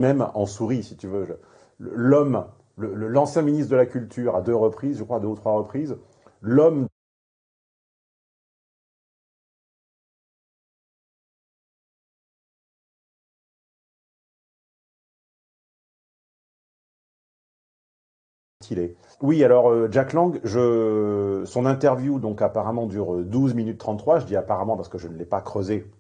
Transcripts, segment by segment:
Même en souris, si tu veux. L'homme, l'ancien ministre de la Culture, à 2 reprises, je crois, à 2 ou 3 reprises, l'homme qu'il est. Oui, alors Jack Lang, son interview, donc apparemment, dure 12 minutes 33. Je dis apparemment parce que je ne l'ai pas creusé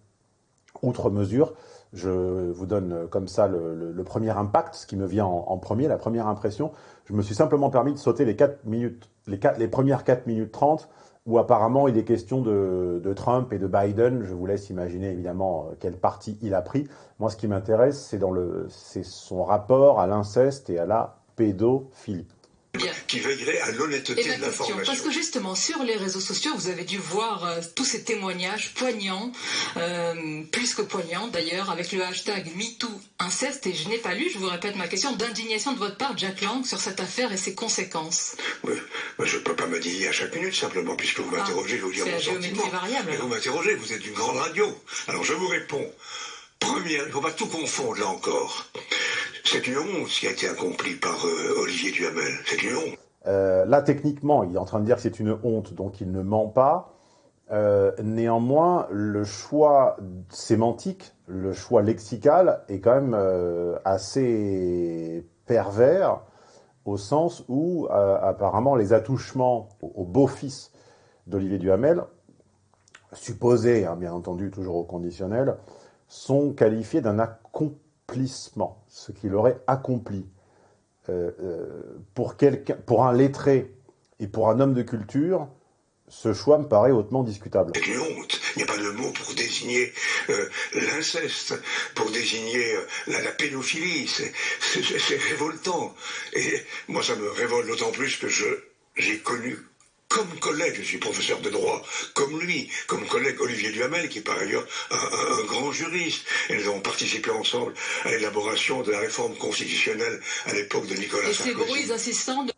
outre mesure. Je vous donne comme ça le premier impact, ce qui me vient en premier, la première impression. Je me suis simplement permis de sauter les 4 minutes, les premières 4 minutes 30, où apparemment il est question de Trump et de Biden. Je vous laisse imaginer évidemment quel parti il a pris. Moi, ce qui m'intéresse, c'est son rapport à l'inceste et à la pédophilie. Bien. Qui veillerait à l'honnêteté de l'information. Parce que justement, sur les réseaux sociaux, vous avez dû voir tous ces témoignages poignants, plus que poignants d'ailleurs, avec le hashtag #MeTooInceste, et je n'ai pas lu, je vous répète ma question, d'indignation de votre part, Jack Lang, sur cette affaire et ses conséquences. Oui, je ne peux pas m'indigner à chaque minute, simplement, puisque vous m'interrogez, je vous dis mon sentiment. Variable. Et vous m'interrogez, vous êtes une grande radio. Alors je vous réponds. Première, il ne faut pas tout confondre là encore. C'est une honte qui a été accomplie par Olivier Duhamel. C'est une honte. Là, techniquement, il est en train de dire que c'est une honte, donc il ne ment pas. Néanmoins, le choix sémantique, le choix lexical est quand même assez pervers, au sens où, apparemment, les attouchements au beau-fils d'Olivier Duhamel, supposés, hein, bien entendu, toujours au conditionnel, sont qualifiés d'un accomplissement, ce qu'il aurait accompli. Pour un lettré et pour un homme de culture, ce choix me paraît hautement discutable. C'est une honte. Il n'y a pas de mot pour désigner l'inceste, pour désigner la pédophilie. C'est révoltant. Et moi, ça me révolte d'autant plus que j'ai connu comme collègue, je suis professeur de droit, comme lui, comme collègue Olivier Duhamel, qui est par ailleurs un grand juriste. Et nous avons participé ensemble à l'élaboration de la réforme constitutionnelle à l'époque de Nicolas Sarkozy. Et ces bruits insistants de...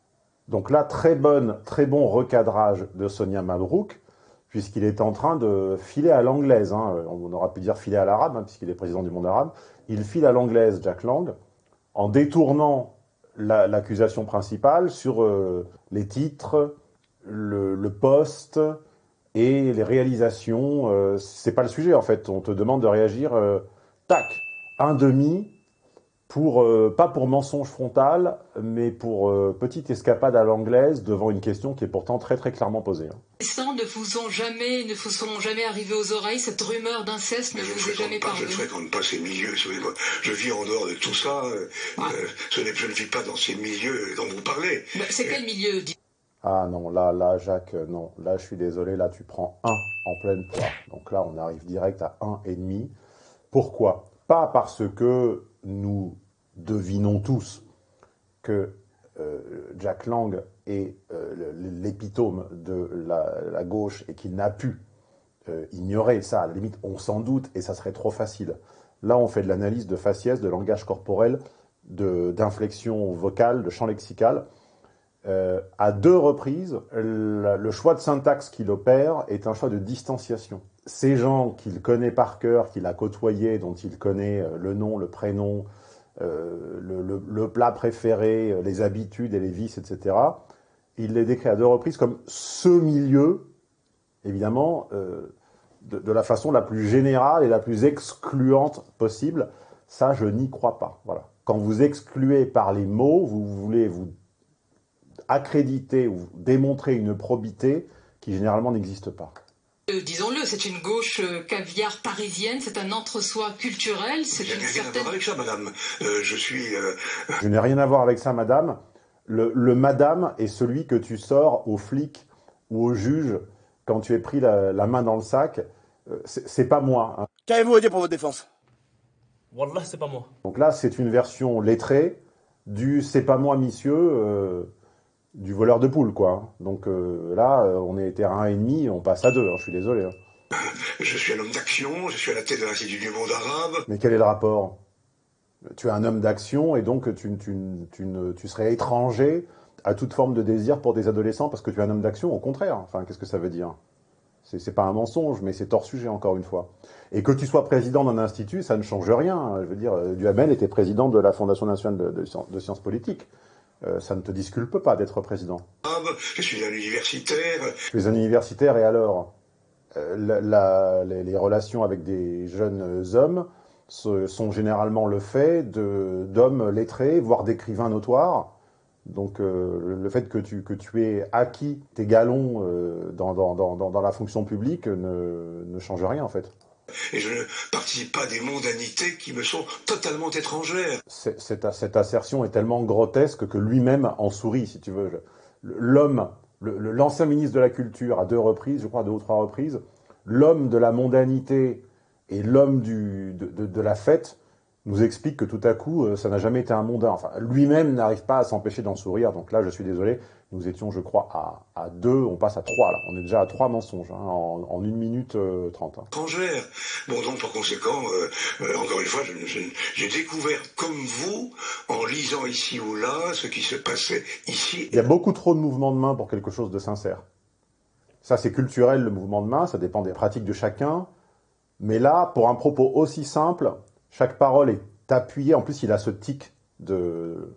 Donc là, très bon recadrage de Sonia Mabrouk, puisqu'il est en train de filer à l'anglaise. Hein. On aurait pu dire filer à l'arabe, hein, puisqu'il est président du monde arabe. Il file à l'anglaise, Jack Lang, en détournant l'accusation principale sur les titres, le poste et les réalisations. C'est pas le sujet, en fait. On te demande de réagir, tac, un demi, pas pour mensonge frontal, mais pour petite escapade à l'anglaise devant une question qui est pourtant très très clairement posée. Ne vous sont jamais arrivés aux oreilles, cette rumeur d'inceste ne vous est jamais parvenue? Je ne fréquente pas ces milieux, je vis en dehors de tout ça, je ne vis pas dans ces milieux dont vous parlez. C'est quel milieu? Ah non, là, Jacques, non. Là, je suis désolé, là, tu prends 1 en pleine poire. Donc là, on arrive direct à 1,5. Pourquoi? Pas parce que nous devinons tous que Jack Lang est l'épitome de la gauche et qu'il n'a pu ignorer ça. À la limite, on s'en doute et ça serait trop facile. Là, on fait de l'analyse de faciès, de langage corporel, d'inflexion vocale, de champ lexical. À 2 reprises, le choix de syntaxe qu'il opère est un choix de distanciation. Ces gens qu'il connaît par cœur, qu'il a côtoyés, dont il connaît le nom, le prénom, le plat préféré, les habitudes et les vices, etc., il les décrit à 2 reprises comme ce milieu, évidemment, de la façon la plus générale et la plus excluante possible. Ça, je n'y crois pas. Voilà. Quand vous excluez par les mots, vous voulez vous accréditer ou démontrer une probité qui généralement n'existe pas. Disons-le, c'est une gauche caviar parisienne, c'est un entre-soi culturel. Je n'ai rien à voir avec ça, madame. Je n'ai rien à voir avec ça, madame. Le madame est celui que tu sors au flic ou au juge quand tu es pris la main dans le sac. C'est pas moi. Hein. Qu'avez-vous à dire pour votre défense? Wallah, c'est pas moi. Donc là, c'est une version lettrée du c'est pas moi, monsieur. Du voleur de poule, quoi. Donc là, on était à 1,5, on passe à 2, hein, je suis désolé. Hein. Je suis un homme d'action, je suis à la tête de l'Institut du monde arabe. Mais quel est le rapport? Tu es un homme d'action et donc tu serais étranger à toute forme de désir pour des adolescents parce que tu es un homme d'action, au contraire. Enfin, qu'est-ce que ça veut dire? C'est pas un mensonge, mais c'est hors sujet, encore une fois. Et que tu sois président d'un institut, ça ne change rien. Je veux dire, Duhamel était président de la Fondation nationale de sciences politiques. Ça ne te disculpe pas d'être président. Ah bah, je suis un universitaire. Tu es un universitaire et alors les relations avec des jeunes hommes sont généralement le fait d'hommes lettrés, voire d'écrivains notoires. Donc le fait que tu aies acquis tes galons dans la fonction publique ne change rien en fait. Et je ne participe pas à des mondanités qui me sont totalement étrangères. Cette assertion est tellement grotesque que lui-même en sourit, si tu veux. L'homme, l'ancien ministre de la Culture, à 2 reprises, je crois 2 ou 3 reprises, l'homme de la mondanité et l'homme de la fête, nous explique que tout à coup, ça n'a jamais été un mondain. Enfin, lui-même n'arrive pas à s'empêcher d'en sourire. Donc là, je suis désolé, nous étions, je crois, à 2, on passe à 3 là. On est déjà à 3 mensonges, hein, en 1 minute 30. Hein. Étrangère. Bon, donc, par conséquent, encore une fois, j'ai découvert, comme vous, en lisant ici ou là, ce qui se passait ici. Il y a beaucoup trop de mouvements de main pour quelque chose de sincère. Ça, c'est culturel, le mouvement de main, ça dépend des pratiques de chacun. Mais là, pour un propos aussi simple, chaque parole est appuyée. En plus, il a ce tic de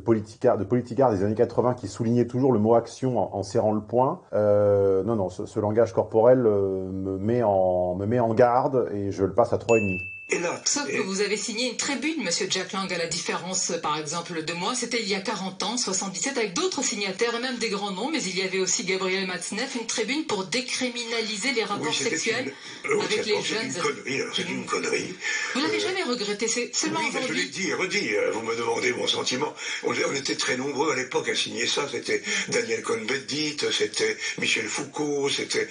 politicard des années 80 qui soulignait toujours le mot action en serrant le poing. Non, ce langage corporel me met en garde et je le passe à 3,5. Et là, Sauf que vous avez signé une tribune, Monsieur Jack Lang, à la différence, par exemple, de moi. C'était il y a 40 ans, 77, avec d'autres signataires et même des grands noms, mais il y avait aussi Gabriel Matzneff, une tribune pour décriminaliser les rapports sexuels avec les jeunes. C'est une connerie, alors c'est une connerie. Vous l'avez jamais regretté, c'est seulement Oui, mais je l'ai aujourd'hui. dit et redit, vous me demandez mon sentiment. On était très nombreux à l'époque à signer ça, c'était Daniel Cohn-Bendit, c'était Michel Foucault, c'était...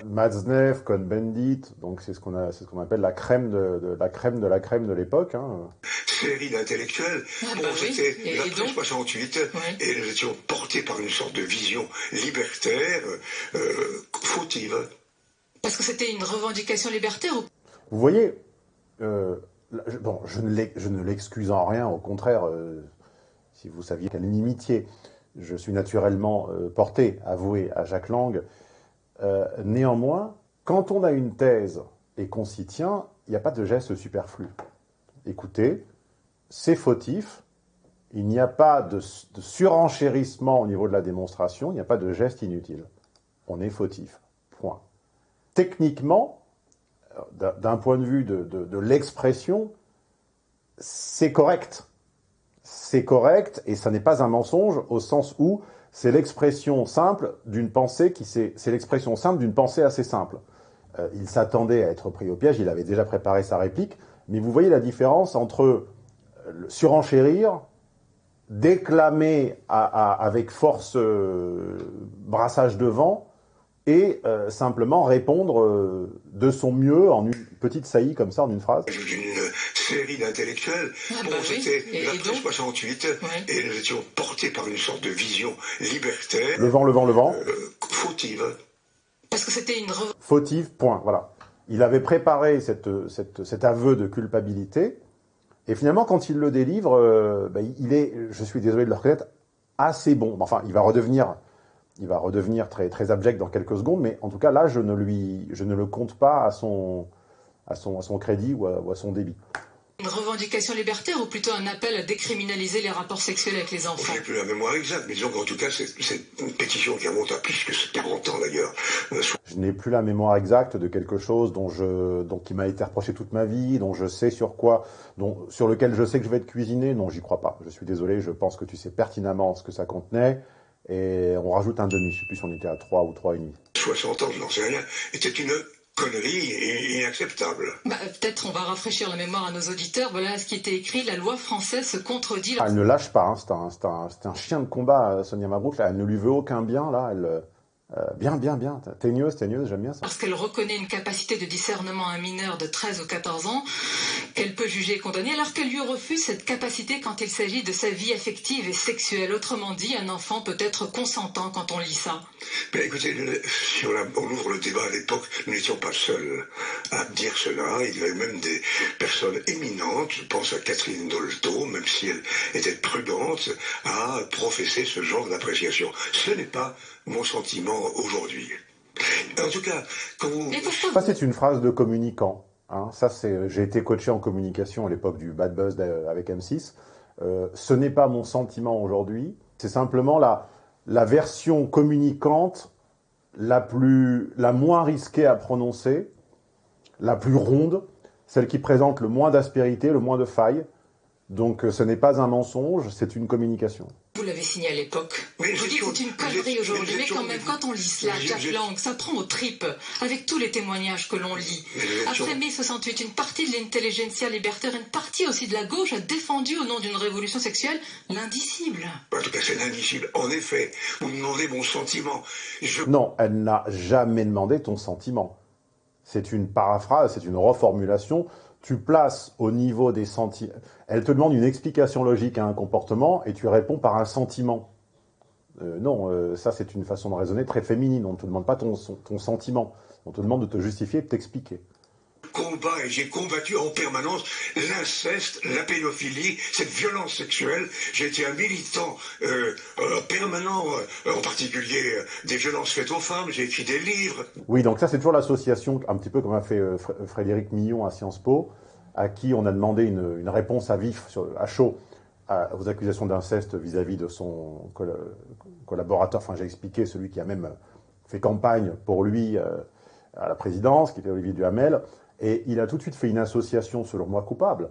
Matzneff, Cohn-Bendit, donc c'est ce qu'on appelle la crème de la crème de la crème de l'époque. Hein. Série d'intellectuels. Ah Bon, bah oui. c'était Et l'après donc 68, Oui. et nous étions portés par une sorte de vision libertaire, fautive. Parce que c'était une revendication libertaire ou... Vous voyez, bon, je ne l'excuse en rien, au contraire, si vous saviez quelle inimitié je suis naturellement porté, avoué à Jack Lang. Néanmoins, quand on a une thèse et qu'on s'y tient, il n'y a pas de geste superflu. Écoutez, c'est fautif, il n'y a pas de surenchérissement au niveau de la démonstration, il n'y a pas de geste inutile. On est fautif. Point. Techniquement, d'un point de vue de l'expression, c'est correct. C'est correct et ça n'est pas un mensonge au sens où c'est l'expression simple d'une pensée c'est l'expression simple d'une pensée assez simple. Il s'attendait à être pris au piège, il avait déjà préparé sa réplique, mais vous voyez la différence entre surenchérir, déclamer avec force brassage de vent, et simplement répondre de son mieux en une petite saillie comme ça, en une phrase. Une série d'intellectuels. Ah Bon, bah oui. c'était Et l'après donc 68, Oui. et nous étions portés par une sorte de vision libertaire, Le vent. fautive. Parce que c'était une Fautive, point, voilà. Il avait préparé cet aveu de culpabilité, et finalement, quand il le délivre, il est, je suis désolé de le reconnaître, assez bon. Enfin, il va redevenir très, très abject dans quelques secondes, mais en tout cas, là, je ne le compte pas à son crédit ou à son débit. Une revendication libertaire ou plutôt un appel à décriminaliser les rapports sexuels avec les enfants? Je n'ai plus la mémoire exacte, mais disons qu'en tout cas, c'est une pétition qui remonte à plus que 40 ans d'ailleurs. Je n'ai plus la mémoire exacte de quelque chose qui m'a été reproché toute ma vie, dont je sais sur lequel je sais que je vais être cuisiné. Non, j'y crois pas. Je suis désolé, je pense que tu sais pertinemment ce que ça contenait. Et on rajoute un demi, je ne sais plus si on était à 3 ou 3,5. 60 ans, je n'en sais rien, était une connerie inacceptable. Peut-être on va rafraîchir la mémoire à nos auditeurs. Voilà ce qui était écrit. La loi française se contredit. Elle ne lâche pas, hein. C'est un chien de combat, Sonia Mabrouk. Là, elle ne lui veut aucun bien. Là, bien. Teigneuse, j'aime bien ça. Parce qu'elle reconnaît une capacité de discernement à un mineur de 13 ou 14 ans qu'elle peut juger et condamner, alors qu'elle lui refuse cette capacité quand il s'agit de sa vie affective et sexuelle. Autrement dit, un enfant peut être consentant quand on lit ça. Mais écoutez, si on ouvre le débat à l'époque, nous n'étions pas seuls à dire cela. Il y avait même des personnes éminentes, je pense à Catherine Dolto, même si elle était prudente, à professer ce genre d'appréciation. Ce n'est pas mon sentiment aujourd'hui. En tout cas, quand vous... Mais pourquoi Ça, c'est une phrase de communicant. Hein. Ça, j'ai été coaché en communication à l'époque du Bad Buzz avec M6. Ce n'est pas mon sentiment aujourd'hui. C'est simplement la version communicante la moins risquée à prononcer, la plus ronde, celle qui présente le moins d'aspérité, le moins de failles. Donc ce n'est pas un mensonge, c'est une communication. vous l'avez signé à l'époque? Mais Je vous dis que c'est une connerie aujourd'hui, mais quand même, quand on lit cela, Jack Lang, ça prend aux tripes, avec tous les témoignages que l'on lit. Après mai 68, une partie de l'intelligentsia libertaire, une partie aussi de la gauche a défendu au nom d'une révolution sexuelle l'indicible. En tout cas, c'est l'indicible. En effet, vous me demandez mon sentiment. Non, elle n'a jamais demandé ton sentiment. C'est une paraphrase, c'est une reformulation. Tu places au niveau des sentiments. Elle te demande une explication logique à un comportement et tu réponds par un sentiment. Non, ça c'est une façon de raisonner très féminine. On ne te demande pas ton sentiment. On te demande de te justifier et de t'expliquer. Combat et j'ai combattu en permanence l'inceste, la pédophilie, cette violence sexuelle. J'ai été un militant permanent, en particulier des violences faites aux femmes. J'ai écrit des livres. Oui, donc ça c'est toujours l'association, un petit peu comme a fait Frédéric Millon à Sciences Po, à qui on a demandé une réponse à vif, à chaud, aux accusations d'inceste vis-à-vis de son collaborateur. Enfin, j'ai expliqué celui qui a même fait campagne pour lui à la présidence, qui était Olivier Duhamel. Et il a tout de suite fait une association, selon moi coupable,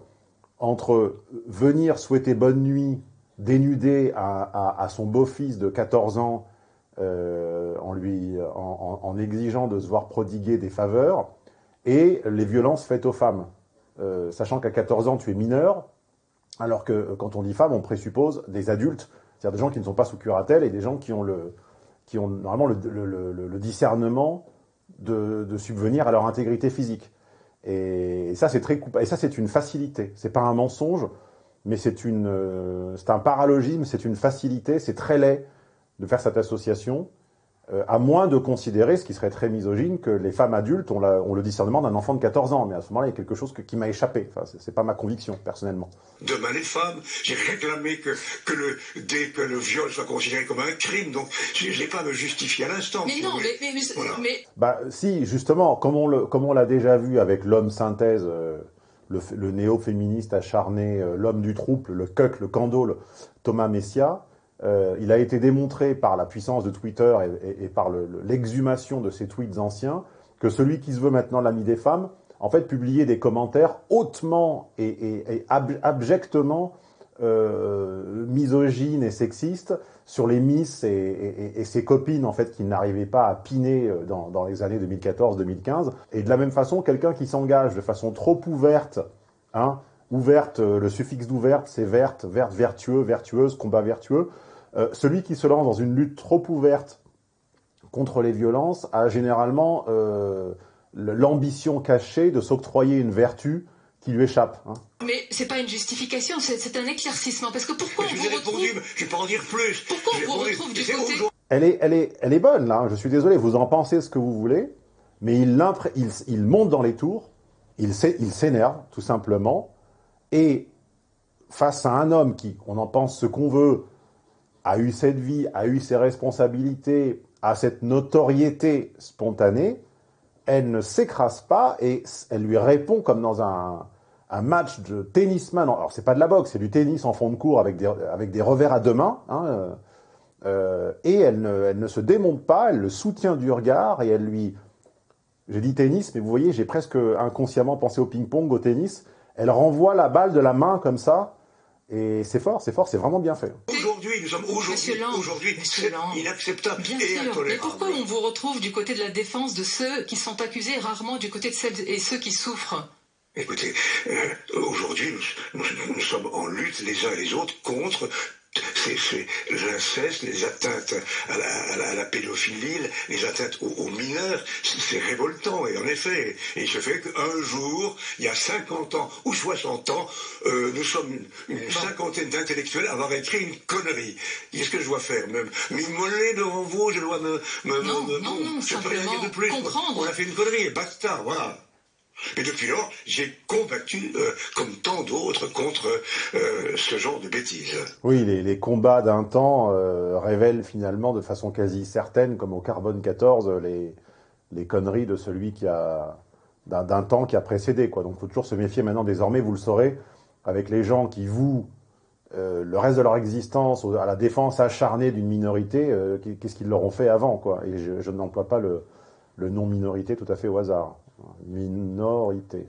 entre venir souhaiter bonne nuit dénudé à son beau-fils de 14 ans en exigeant de se voir prodiguer des faveurs, et les violences faites aux femmes. Sachant qu'à 14 ans, tu es mineur, alors que quand on dit femme, on présuppose des adultes, c'est-à-dire des gens qui ne sont pas sous curatelle et des gens qui ont normalement le discernement de subvenir à leur intégrité physique. Et ça, c'est très coupable. Et ça, c'est une facilité. C'est pas un mensonge, mais c'est un paralogisme, c'est une facilité. C'est très laid de faire cette association, à moins de considérer, ce qui serait très misogyne, que les femmes adultes ont le discernement d'un enfant de 14 ans. Mais à ce moment-là, il y a quelque chose qui m'a échappé. Enfin, c'est pas ma conviction, personnellement. Demain, les femmes, j'ai réclamé que le viol soit considéré comme un crime. Donc, je n'ai pas à me justifier à l'instant. Mais non, voilà. mais... Bah, si, justement, comme on l'a déjà vu avec l'homme synthèse, le néo-féministe acharné, l'homme du trouble, le cuck, le candole, Thomas Messia, il a été démontré par la puissance de Twitter et par l'exhumation de ses tweets anciens que celui qui se veut maintenant l'ami des femmes, en fait, publiait des commentaires hautement et abjectement misogynes et sexistes sur les Miss et ses copines, en fait, qui n'arrivaient pas à piner dans les années 2014-2015. Et de la même façon, quelqu'un qui s'engage de façon trop ouverte, hein, ouverte, le suffixe d'ouverte, c'est verte, verte, vertueux, vertueuse, combat vertueux. Celui qui se lance dans une lutte trop ouverte contre les violences a généralement l'ambition cachée de s'octroyer une vertu qui lui échappe. Hein. Mais c'est pas une justification, c'est un éclaircissement. Parce que pourquoi Je on vous ai vous répondu, retrouve... je ne vais pas en dire plus. Pourquoi on vous retrouve du côté... Elle est bonne, là. Je suis désolé, vous en pensez ce que vous voulez, mais il monte dans les tours, il s'énerve, tout simplement, et face à un homme qui, on en pense ce qu'on veut, a eu cette vie, a eu ses responsabilités, a cette notoriété spontanée, elle ne s'écrase pas et elle lui répond comme dans un match de tennisman. Alors, c'est pas de la boxe, c'est du tennis en fond de cours avec des revers à deux mains. Hein, et elle ne se démonte pas, elle le soutient du regard et elle lui... J'ai dit tennis, mais vous voyez, j'ai presque inconsciemment pensé au ping-pong, au tennis. Elle renvoie la balle de la main comme ça. Et c'est fort, c'est vraiment bien fait. Aujourd'hui, c'est inacceptable Bien et sûr, intolérable. mais pourquoi on vous retrouve du côté de la défense de ceux qui sont accusés, rarement du côté de celles et ceux qui souffrent? Écoutez, aujourd'hui, nous sommes en lutte les uns et les autres contre l'inceste, les atteintes à la pédophilie, les atteintes aux mineurs. C'est révoltant, et en effet, il se fait qu'un jour, il y a 50 ans ou 60 ans, nous sommes une cinquantaine d'intellectuels à avoir écrit une connerie. Qu'est-ce que je dois faire? M'immoler devant vous? Je dois Non, je peux rien dire de plus. comprendre. On a fait une connerie, et basta, voilà. Et depuis lors, j'ai combattu, comme tant d'autres, contre ce genre de bêtises. Oui, les combats d'un temps révèlent finalement de façon quasi certaine, comme au Carbone 14, les conneries de celui d'un temps qui a précédé, quoi. Donc, il faut toujours se méfier maintenant, désormais, vous le saurez, avec les gens qui vouent le reste de leur existence à la défense acharnée d'une minorité, qu'est-ce qu'ils leur ont fait avant, quoi. Et je n'emploie pas le nom minorité tout à fait au hasard. Minorité.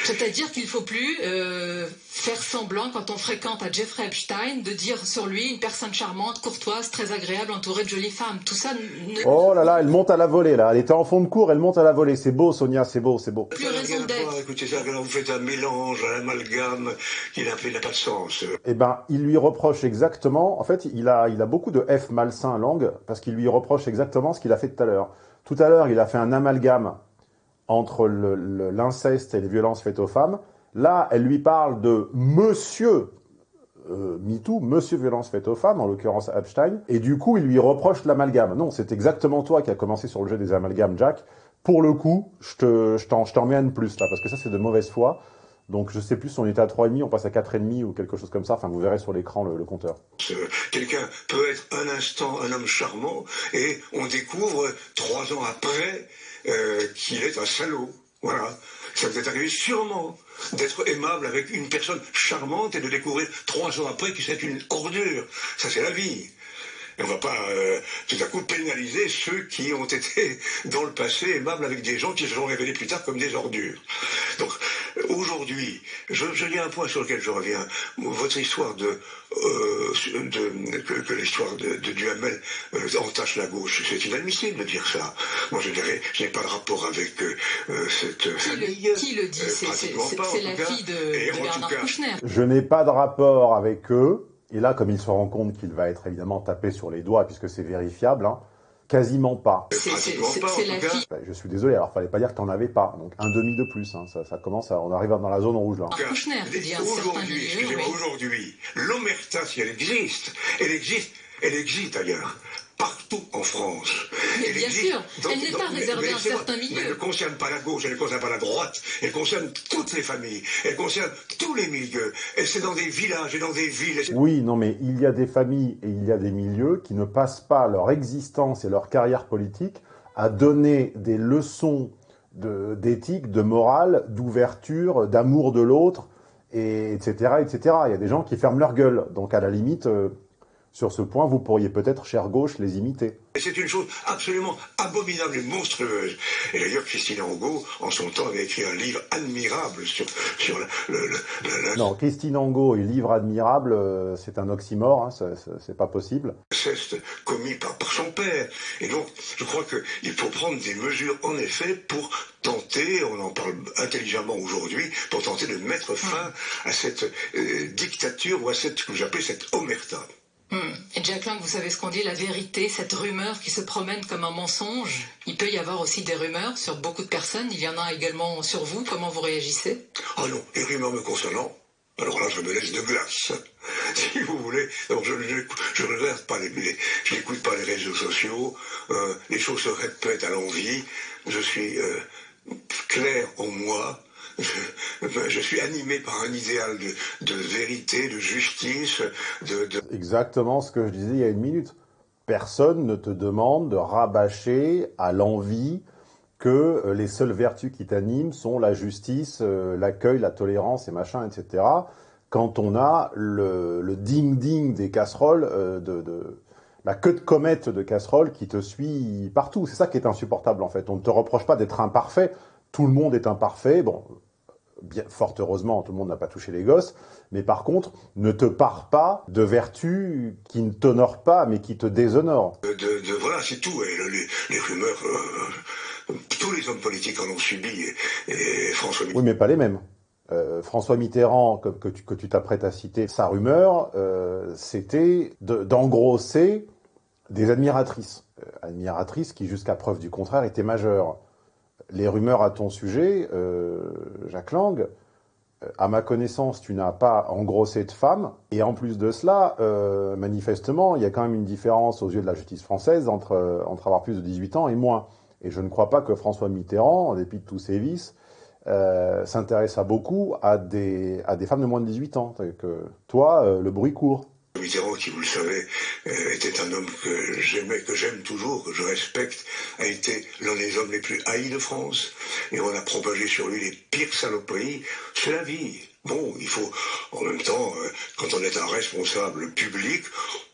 C'est-à-dire qu'il ne faut plus faire semblant, quand on fréquente à Jeffrey Epstein, de dire sur lui une personne charmante, courtoise, très agréable, entourée de jolies femmes. Tout ça ne... Oh là là, elle monte à la volée, là. Elle était en fond de cours, elle monte à la volée. C'est beau, Sonia, c'est beau, c'est beau. Plus raison d'être. Écoutez, ça, vous faites un mélange, un amalgame qui n'a pas de sens. Eh ben, il lui reproche exactement... En fait, il a beaucoup de F malsain langue, parce qu'il lui reproche exactement ce qu'il a fait tout à l'heure. Tout à l'heure, il a fait un amalgame entre l'inceste et les violences faites aux femmes. Là, elle lui parle de monsieur MeToo, monsieur violence faite aux femmes, en l'occurrence Epstein, et du coup, il lui reproche l'amalgame. Non, c'est exactement toi qui as commencé sur le jeu des amalgames, Jack. Pour le coup, je t'en mets un de plus, là, parce que ça, c'est de mauvaise foi. Donc, je sais plus si on était à 3,5, on passe à 4,5 ou quelque chose comme ça. Enfin, vous verrez sur l'écran le compteur. Quelqu'un peut être un instant un homme charmant, et on découvre 3 ans après qu'il est un salaud. Voilà. Ça vous est arrivé sûrement d'être aimable avec une personne charmante et de découvrir 3 ans après que c'est une ordure. Ça, c'est la vie. Et on ne va pas tout à coup pénaliser ceux qui ont été dans le passé aimables avec des gens qui se sont révélés plus tard comme des ordures. Donc aujourd'hui, il y a un point sur lequel je reviens. Votre histoire que l'histoire de Duhamel entache la gauche, c'est inadmissible de dire ça. Moi je dirais, je n'ai pas de rapport avec cette famille. Qui le dit? C'est la fille de Bernard Kouchner. Je n'ai pas de rapport avec eux. Et là, comme il se rend compte qu'il va être évidemment tapé sur les doigts, puisque c'est vérifiable, hein, quasiment pas. C'est la fille. Je suis désolé, alors fallait pas dire que t'en avais pas. Donc un demi de plus, hein, ça commence à... On arrive dans la zone rouge là. Kouchner, Aujourd'hui, l'omerta, si elle existe ailleurs. Partout en France. Mais bien sûr, elle n'est pas réservée à un certain milieu. Mais elle ne concerne pas la gauche, elle ne concerne pas la droite, elle concerne toutes les familles, elle concerne tous les milieux. Et c'est dans des villages et dans des villes. Oui, non, mais il y a des familles et il y a des milieux qui ne passent pas leur existence et leur carrière politique à donner des leçons d'éthique, de morale, d'ouverture, d'amour de l'autre, etc., etc. Il y a des gens qui ferment leur gueule. Donc à la limite... Sur ce point, vous pourriez peut-être, chère gauche, les imiter. C'est une chose absolument abominable et monstrueuse. Et d'ailleurs, Christine Angot, en son temps, avait écrit un livre admirable sur Non, Christine Angot et livre admirable, c'est un oxymore, hein, c'est pas possible. L'inceste commis par son père. Et donc, je crois qu'il faut prendre des mesures, en effet, pour tenter, on en parle intelligemment aujourd'hui, pour tenter de mettre fin à cette dictature ou à ce que j'appelais cette omerta. Et Jack Lang, vous savez ce qu'on dit, la vérité, cette rumeur qui se promène comme un mensonge. Il peut y avoir aussi des rumeurs sur beaucoup de personnes. Il y en a également sur vous. Comment vous réagissez? Ah non, les rumeurs me concernant, alors là, je me laisse de glace. Si vous voulez, donc je ne regarde pas je n'écoute pas les réseaux sociaux. Les choses se répètent à l'envi. Je suis clair en moi. Je suis animé par un idéal de vérité, de justice, Exactement ce que je disais il y a une minute. Personne ne te demande de rabâcher à l'envi que les seules vertus qui t'animent sont la justice, l'accueil, la tolérance et machin, etc. Quand on a le ding-ding des casseroles, la queue de comète de casseroles qui te suit partout. C'est ça qui est insupportable en fait. On ne te reproche pas d'être imparfait. Tout le monde est imparfait. Bon, bien, fort heureusement, tout le monde n'a pas touché les gosses. Mais par contre, ne te pare pas de vertus qui ne t'honorent pas, mais qui te déshonorent. Voilà, c'est tout. Et les rumeurs, tous les hommes politiques en ont subi. Et François Mitterrand... Oui, mais pas les mêmes. François Mitterrand, que tu t'apprêtes à citer, sa rumeur, c'était d'engrosser des admiratrices. Admiratrices qui, jusqu'à preuve du contraire, étaient majeures. Les rumeurs à ton sujet, Jack Lang, à ma connaissance, tu n'as pas engrossé de femmes. Et en plus de cela, manifestement, il y a quand même une différence aux yeux de la justice française entre avoir plus de 18 ans et moins. Et je ne crois pas que François Mitterrand, en dépit de tous ses vices, s'intéresse à beaucoup à des femmes de moins de 18 ans. Que toi, le bruit court. Mitterrand, qui, vous le savez, était un homme que j'aimais, que j'aime toujours, que je respecte, a été l'un des hommes les plus haïs de France. Et on a propagé sur lui les pires saloperies. C'est la vie. Bon, il faut, en même temps, quand on est un responsable public,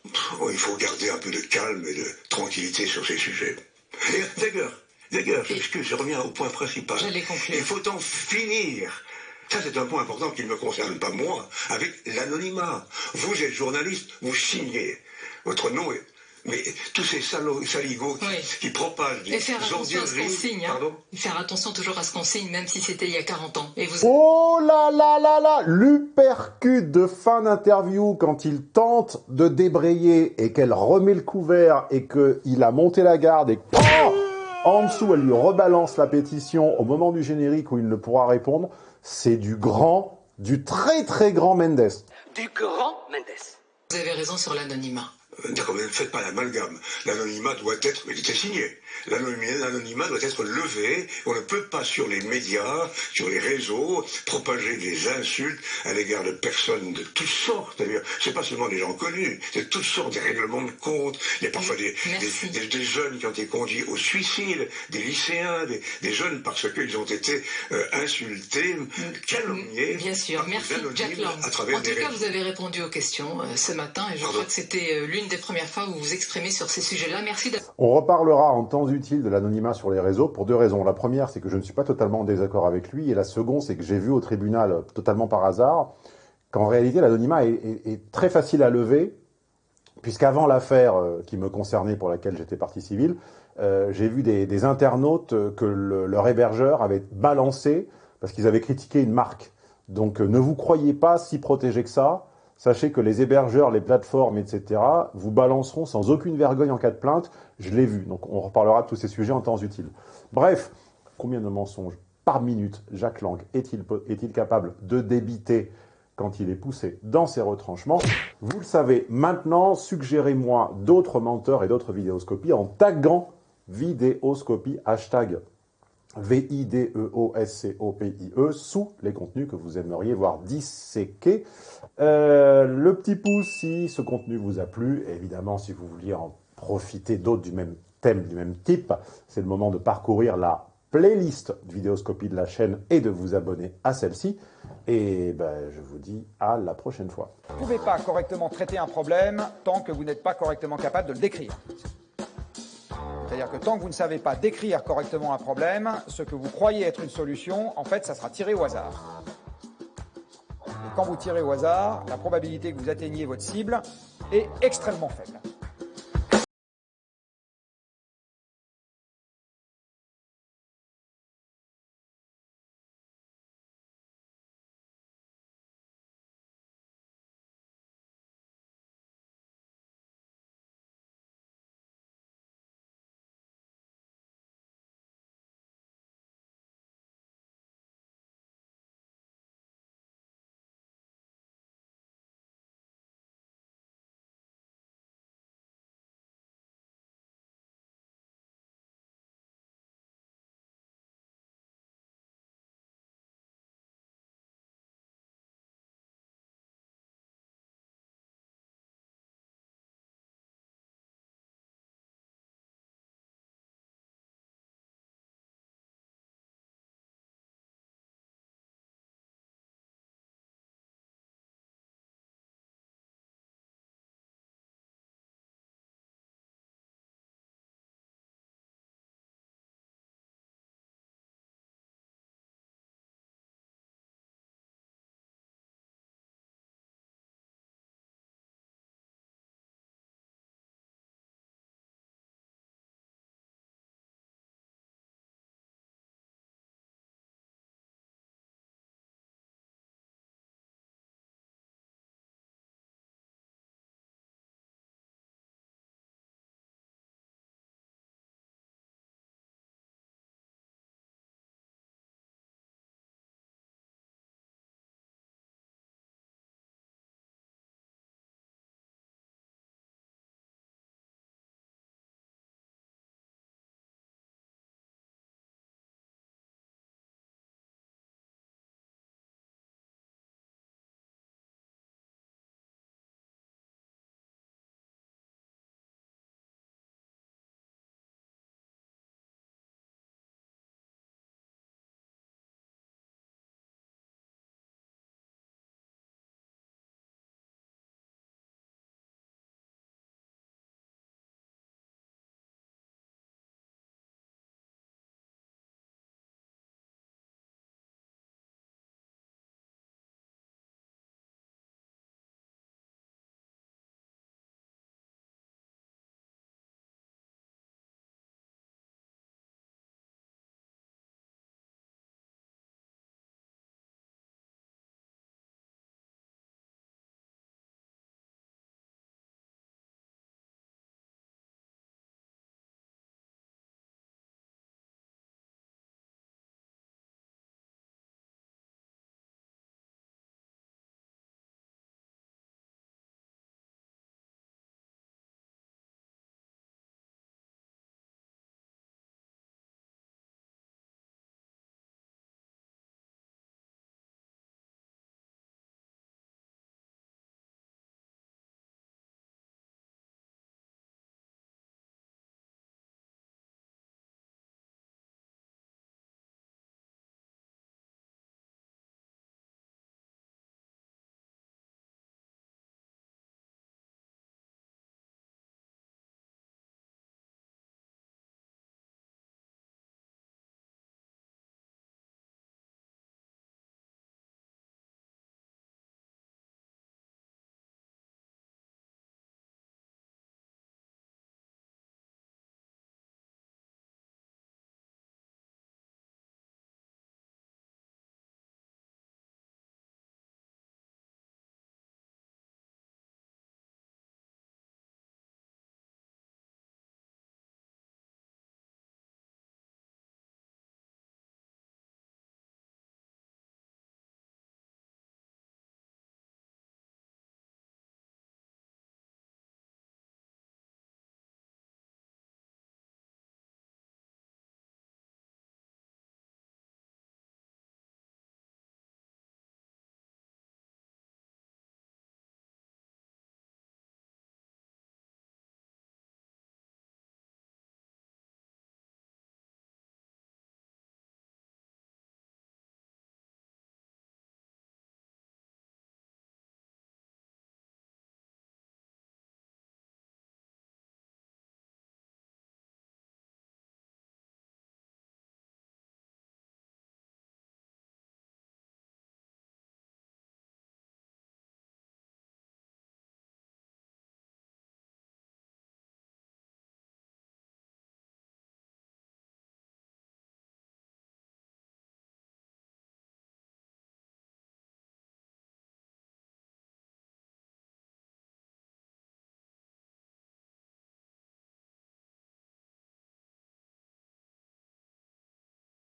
il faut garder un peu de calme et de tranquillité sur ces sujets. Et d'ailleurs, j'excuse, je reviens au point principal. J'allais conclure. Il faut en finir. Ça, c'est un point important qui ne me concerne pas moi, avec l'anonymat. Vous êtes journaliste, vous signez. Votre nom est... Mais tous ces saligots qui propagent des et faire attention à ce qu'on signe. Pardon, et faire attention toujours à ce qu'on signe, même si c'était il y a 40 ans. Et vous... Oh là là là là, l'uppercut de fin d'interview quand il tente de débrayer et qu'elle remet le couvert et qu'il a monté la garde et en dessous elle lui rebalance la pétition au moment du générique où il ne pourra répondre. C'est du très très grand Mendes. Du grand Mendes. Vous avez raison sur l'anonymat. D'accord, mais ne faites pas l'amalgame. L'anonymat doit être, il était signé. L'anonymat doit être levé. On ne peut pas sur les médias, sur les réseaux, propager des insultes à l'égard de personnes de toutes sortes. C'est-à-dire, c'est pas seulement des gens connus, c'est toutes sortes, des règlements de compte. Il y a parfois des jeunes qui ont été conduits au suicide, des lycéens, des jeunes parce qu'ils ont été insultés, calomniés. Bien sûr, merci Jack Lang. En tout cas, vous avez répondu aux questions ce matin et je crois que c'était l'une des premières fois où vous vous exprimez sur ces sujets-là. Merci. On reparlera en temps utile de l'anonymat sur les réseaux pour deux raisons. La première, c'est que je ne suis pas totalement en désaccord avec lui. Et la seconde, c'est que j'ai vu au tribunal, totalement par hasard, qu'en réalité, l'anonymat est très facile à lever, puisqu'avant l'affaire qui me concernait, pour laquelle j'étais partie civile, j'ai vu des internautes que leur hébergeur avait balancé parce qu'ils avaient critiqué une marque. Donc ne vous croyez pas si protégé que ça. Sachez que les hébergeurs, les plateformes, etc., vous balanceront sans aucune vergogne en cas de plainte. Je l'ai vu. Donc, on reparlera de tous ces sujets en temps utile. Bref, combien de mensonges par minute Jack Lang est-il capable de débiter quand il est poussé dans ses retranchements? Vous le savez. Maintenant, suggérez-moi d'autres menteurs et d'autres vidéoscopies en taguant vidéoscopie, hashtag VIDEOSCOPIE, sous les contenus que vous aimeriez voir disséqués. Le petit pouce si ce contenu vous a plu. Et évidemment, si vous vouliez en profiter d'autres du même thème, du même type, c'est le moment de parcourir la playlist vidéoscopie de la chaîne et de vous abonner à celle-ci. Et je vous dis à la prochaine fois. Vous ne pouvez pas correctement traiter un problème tant que vous n'êtes pas correctement capable de le décrire. C'est-à-dire que tant que vous ne savez pas décrire correctement un problème, ce que vous croyez être une solution, en fait, ça sera tiré au hasard. Et quand vous tirez au hasard, la probabilité que vous atteigniez votre cible est extrêmement faible.